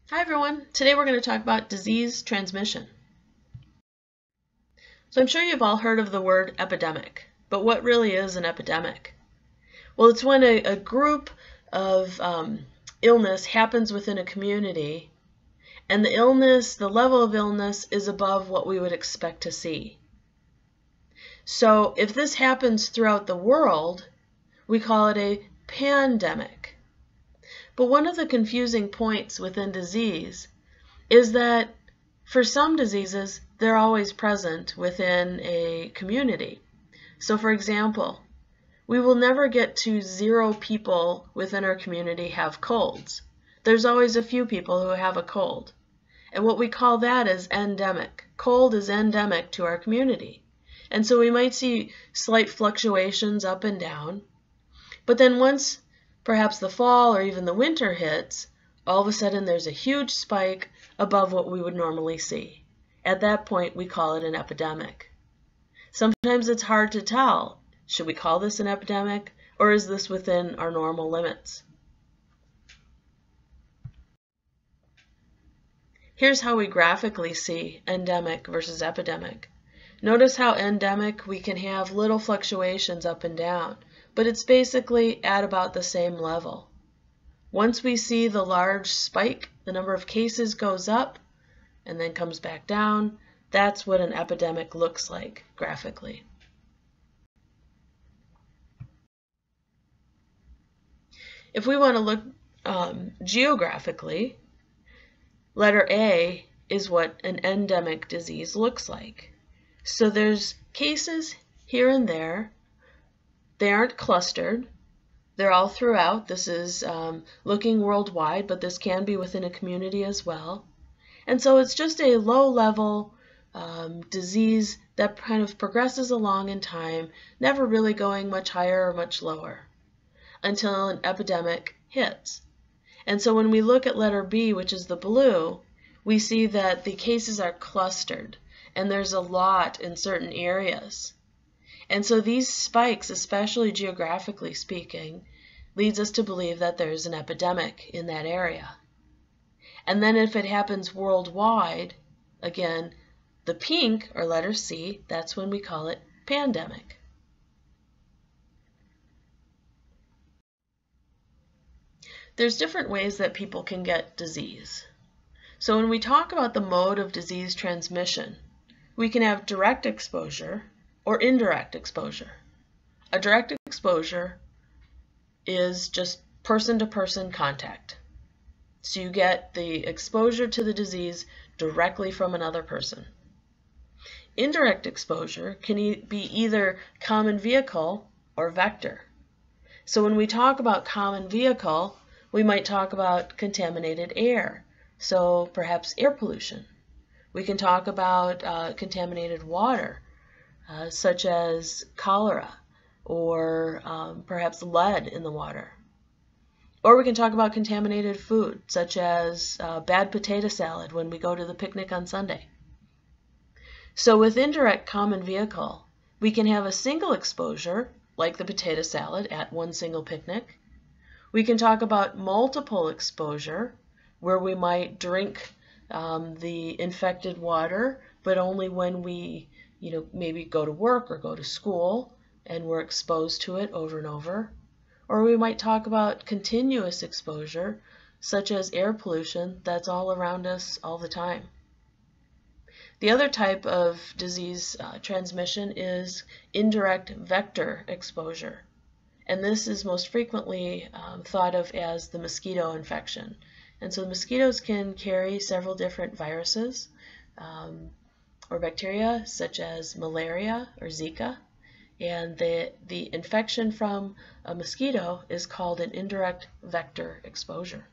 Hi everyone, today we're going to talk about disease transmission. So I'm sure you've all heard of the word epidemic, but what really is an epidemic? Well, it's when a group of illness happens within a community and the level of illness is above what we would expect to see. So if this happens throughout the world, we call it a pandemic. But one of the confusing points within disease is that for some diseases, they're always present within a community. So for example, we will never get to 0 people within our community have colds. There's always a few people who have a cold. And what we call that is endemic. Cold is endemic to our community. And so we might see slight fluctuations up and down. But then once perhaps the fall or even the winter hits, all of a sudden there's a huge spike above what we would normally see. At that point, we call it an epidemic. Sometimes it's hard to tell. Should we call this an epidemic, or is this within our normal limits? Here's how we graphically see endemic versus epidemic. Notice how endemic we can have little fluctuations up and down, but it's basically at about the same level. Once we see the large spike, the number of cases goes up and then comes back down. That's what an epidemic looks like graphically. If we want to look geographically, letter A is what an endemic disease looks like. So there's cases here and there. They aren't clustered. They're all throughout. This is looking worldwide, but this can be within a community as well. And so it's just a low-level disease that kind of progresses along in time, never really going much higher or much lower until an epidemic hits. And so when we look at letter B, which is the blue, we see that the cases are clustered, and there's a lot in certain areas. And so these spikes, especially geographically speaking, leads us to believe that there's an epidemic in that area. And then if it happens worldwide, again, the pink, or letter C, that's when we call it pandemic. There's different ways that people can get disease. So when we talk about the mode of disease transmission, we can have direct exposure or indirect exposure. A direct exposure is just person-to-person contact. So you get the exposure to the disease directly from another person. Indirect exposure can be either common vehicle or vector. So when we talk about common vehicle, we might talk about contaminated air. So perhaps air pollution. We can talk about contaminated water, such as cholera or perhaps lead in the water. Or we can talk about contaminated food, such as bad potato salad when we go to the picnic on Sunday. So with indirect common vehicle, we can have a single exposure, like the potato salad at one single picnic. We can talk about multiple exposure, where we might drink the infected water, but only when we maybe go to work or go to school and we're exposed to it over and over. Or we might talk about continuous exposure, such as air pollution that's all around us all the time. The other type of disease transmission is indirect vector exposure. And this is most frequently thought of as the mosquito infection. And so mosquitoes can carry several different viruses or bacteria, such as malaria or Zika. And the infection from a mosquito is called an indirect vector exposure.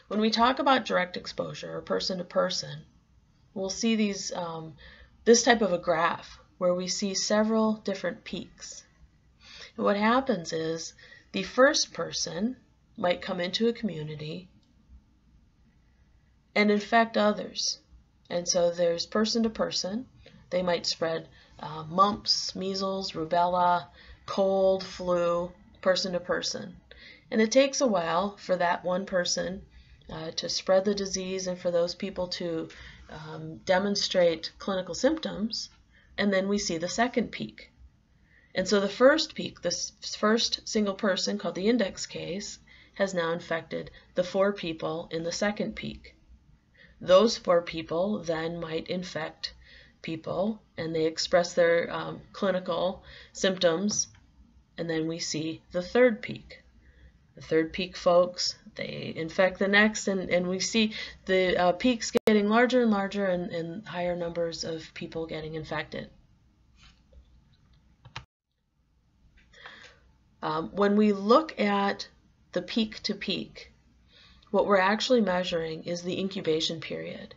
When we talk about direct exposure or person to person, we'll see this type of a graph where we see several different peaks. And what happens is the first person might come into a community and infect others. And so there's person to person. They might spread mumps, measles, rubella, cold, flu, person to person. And it takes a while for that one person to spread the disease and for those people to demonstrate clinical symptoms, and then we see the second peak. And so the first peak, this first single person called the index case, has now infected the 4 people in the second peak. Those 4 people then might infect people, and they express their clinical symptoms, and then we see the third peak. The third peak folks, they infect the next, and we see the peaks getting larger and larger and higher numbers of people getting infected. When we look at the peak to peak, what we're actually measuring is the incubation period.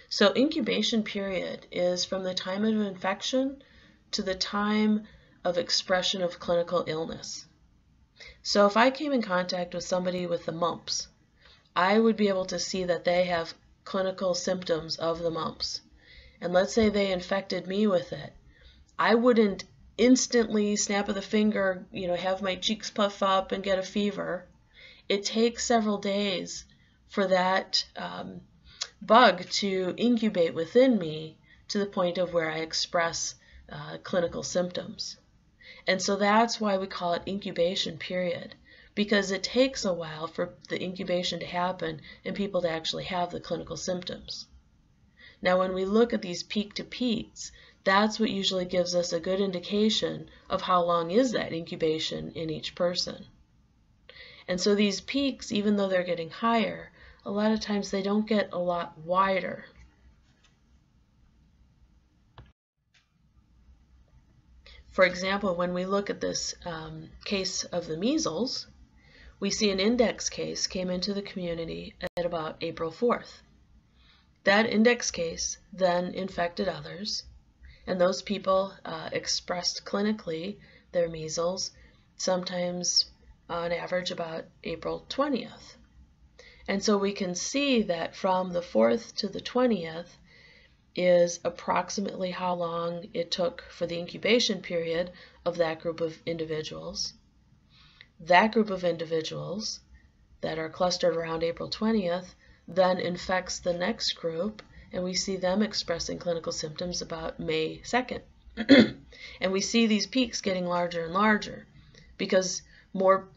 So incubation period is from the time of infection to the time of expression of clinical illness. So if I came in contact with somebody with the mumps, I would be able to see that they have clinical symptoms of the mumps. And let's say they infected me with it. I wouldn't instantly, snap of the finger, have my cheeks puff up and get a fever. It takes several days for that bug to incubate within me to the point of where I express clinical symptoms. And so that's why we call it incubation period, because it takes a while for the incubation to happen and people to actually have the clinical symptoms. Now when we look at these peak to peaks, that's what usually gives us a good indication of how long is that incubation in each person. And so these peaks, even though they're getting higher, a lot of times they don't get a lot wider. For example, when we look at this case of the measles, we see an index case came into the community at about April 4th. That index case then infected others, and those people expressed clinically their measles, sometimes on average about April 20th. And so we can see that from the 4th to the 20th is approximately how long it took for the incubation period of that group of individuals. That group of individuals that are clustered around April 20th then infects the next group, and we see them expressing clinical symptoms about May 2nd. And we see these peaks getting larger and larger because more,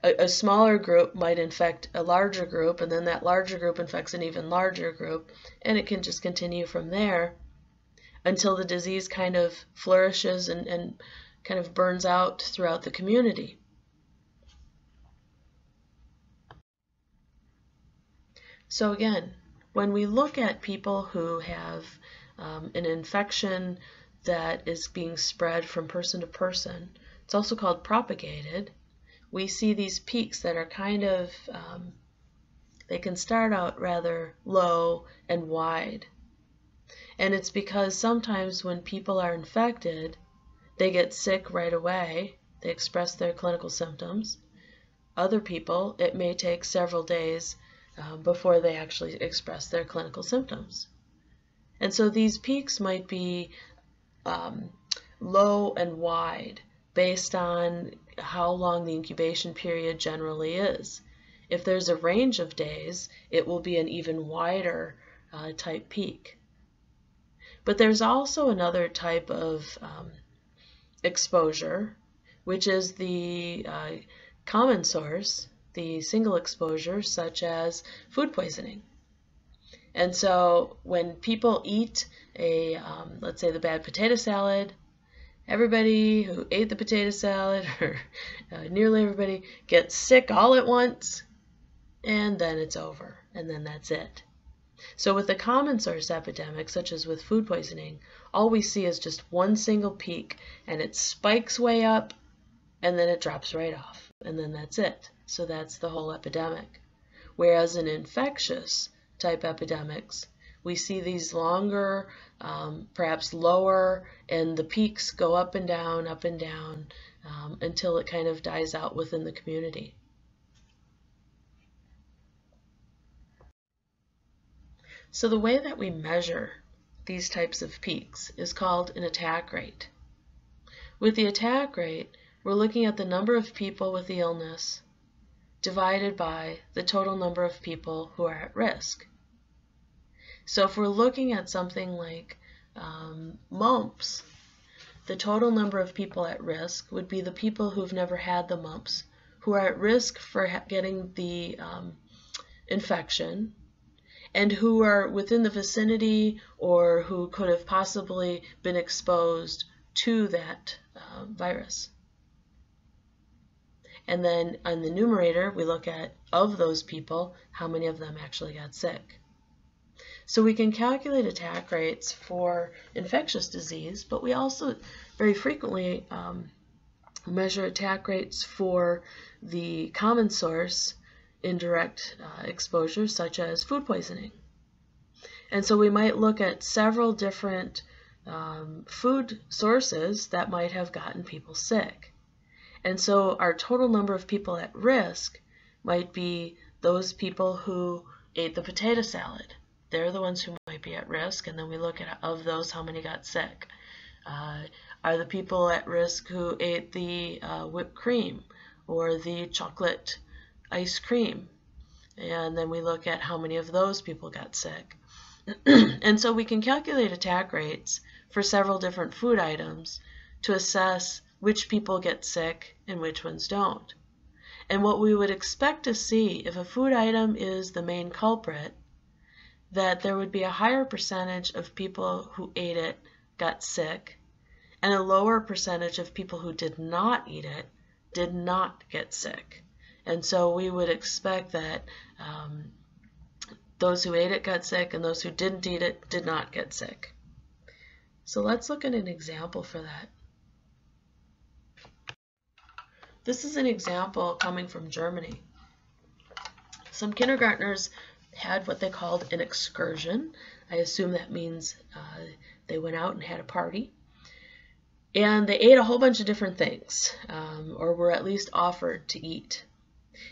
a smaller group might infect a larger group, and then that larger group infects an even larger group, and it can just continue from there until the disease kind of flourishes and kind of burns out throughout the community. So again, when we look at people who have an infection that is being spread from person to person, it's also called propagated, we see these peaks that are kind of, they can start out rather low and wide. And it's because sometimes when people are infected, they get sick right away, they express their clinical symptoms. Other people, it may take several days before they actually express their clinical symptoms. And so these peaks might be low and wide based on how long the incubation period generally is. If there's a range of days, it will be an even wider type peak. But there's also another type of exposure, which is the common source, the single exposure, such as food poisoning. And so when people eat a, let's say the bad potato salad, everybody who ate the potato salad, or nearly everybody, gets sick all at once, and then it's over, and then that's it. So with the common source epidemic, such as with food poisoning, all we see is just one single peak, and it spikes way up, and then it drops right off, and then that's it. So that's the whole epidemic. Whereas in infectious type epidemics, we see these longer, perhaps lower, and the peaks go up and down, until it kind of dies out within the community. So the way that we measure these types of peaks is called an attack rate. With the attack rate, we're looking at the number of people with the illness divided by the total number of people who are at risk. So if we're looking at something like mumps, the total number of people at risk would be the people who've never had the mumps, who are at risk for getting the infection, and who are within the vicinity or who could have possibly been exposed to that virus. And then on the numerator, we look at, of those people, how many of them actually got sick. So we can calculate attack rates for infectious disease, but we also very frequently measure attack rates for the common source indirect exposure, such as food poisoning. And so we might look at several different food sources that might have gotten people sick. And so our total number of people at risk might be those people who ate the potato salad. They're the ones who might be at risk, and then we look at, of those, how many got sick. Are the people at risk who ate the whipped cream or the chocolate ice cream? And then we look at how many of those people got sick. And so we can calculate attack rates for several different food items to assess which people get sick and which ones don't. And what we would expect to see if a food item is the main culprit, that there would be a higher percentage of people who ate it got sick, and a lower percentage of people who did not eat it did not get sick. And so we would expect that those who ate it got sick and those who didn't eat it did not get sick. So let's look at an example for that. This is an example coming from Germany. Some kindergartners had what they called an excursion. I assume that means they went out and had a party. And they ate a whole bunch of different things, or were at least offered to eat.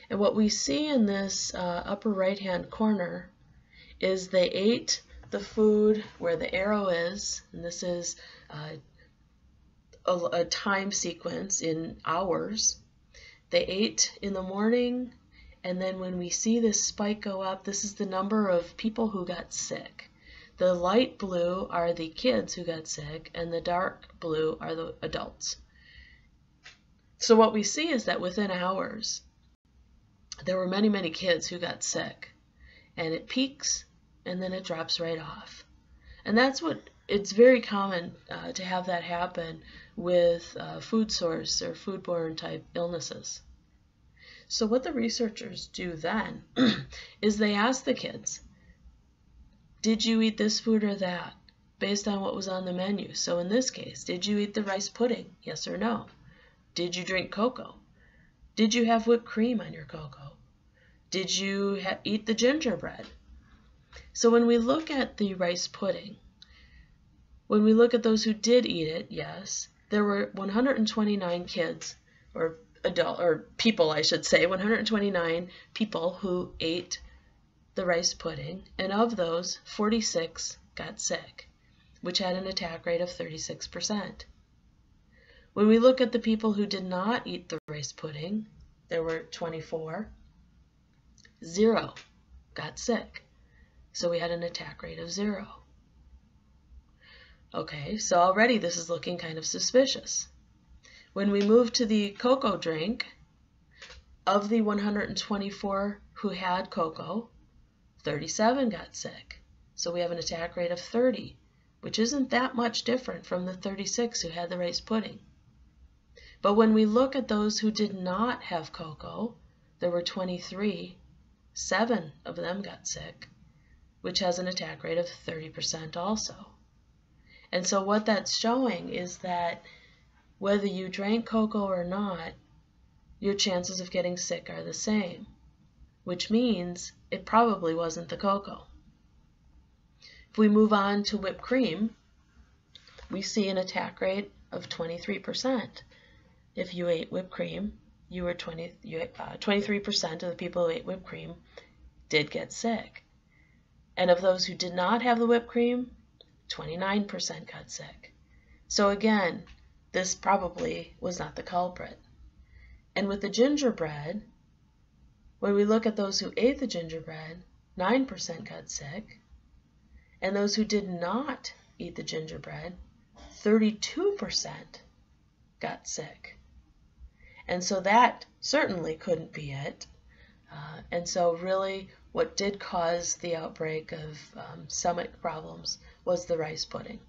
And what we see in this upper right-hand corner is they ate the food where the arrow is, and this is a time sequence in hours. They ate in the morning, and then when we see this spike go up, this is the number of people who got sick. The light blue are the kids who got sick, and the dark blue are the adults. So what we see is that within hours, there were many, many kids who got sick, and it peaks, and then it drops right off. And that's what, it's very common to have that happen with food source or foodborne type illnesses. So what the researchers do then is they ask the kids, did you eat this food or that, based on what was on the menu? So in this case, did you eat the rice pudding? Yes or no? Did you drink cocoa? Did you have whipped cream on your cocoa? Did you eat the gingerbread? So when we look at the rice pudding, when we look at those who did eat it, yes, there were 129 kids, or people, I should say, 129 people who ate the rice pudding, and of those, 46 got sick, which had an attack rate of 36%. When we look at the people who did not eat the rice pudding, there were 24. 0 got sick, so we had an attack rate of 0. Okay, so already this is looking kind of suspicious. When we move to the cocoa drink, of the 124 who had cocoa, 37 got sick. So we have an attack rate of 30, which isn't that much different from the 36 who had the rice pudding. But when we look at those who did not have cocoa, there were 23. 7 of them got sick, which has an attack rate of 30% also. And so what that's showing is that whether you drank cocoa or not, your chances of getting sick are the same, which means it probably wasn't the cocoa. If we move on to whipped cream, we see an attack rate of 23%. If you ate whipped cream, 23% of the people who ate whipped cream did get sick. And of those who did not have the whipped cream, 29% got sick. So again, this probably was not the culprit. And with the gingerbread, when we look at those who ate the gingerbread, 9% got sick. And those who did not eat the gingerbread, 32% got sick. And so that certainly couldn't be it. And so really what did cause the outbreak of stomach problems was the rice pudding.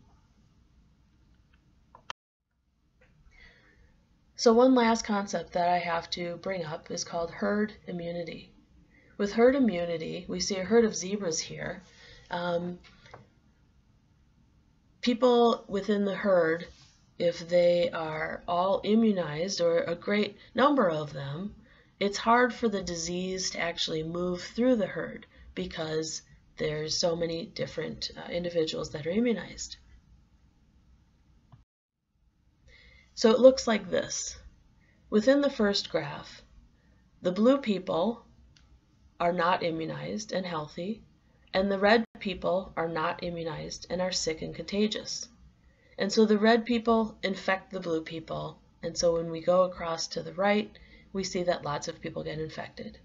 So one last concept that I have to bring up is called herd immunity. With herd immunity, we see a herd of zebras here. People within the herd, if they are all immunized, or a great number of them, it's hard for the disease to actually move through the herd because there's so many different individuals that are immunized. So it looks like this. Within the first graph, the blue people are not immunized and healthy, and the red people are not immunized and are sick and contagious. And so the red people infect the blue people, and so when we go across to the right, we see that lots of people get infected.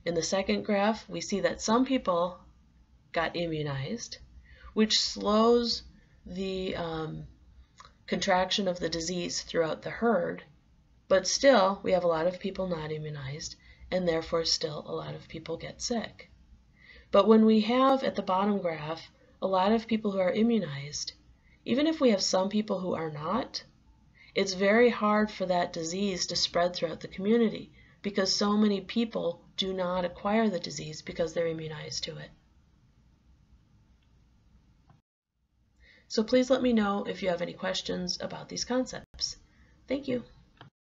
In the second graph, we see that some people got immunized, which slows the contraction of the disease throughout the herd, but still we have a lot of people not immunized, and therefore still a lot of people get sick. But when we have at the bottom graph a lot of people who are immunized, even if we have some people who are not, it's very hard for that disease to spread throughout the community because so many people do not acquire the disease because they're immunized to it. So please let me know if you have any questions about these concepts. Thank you.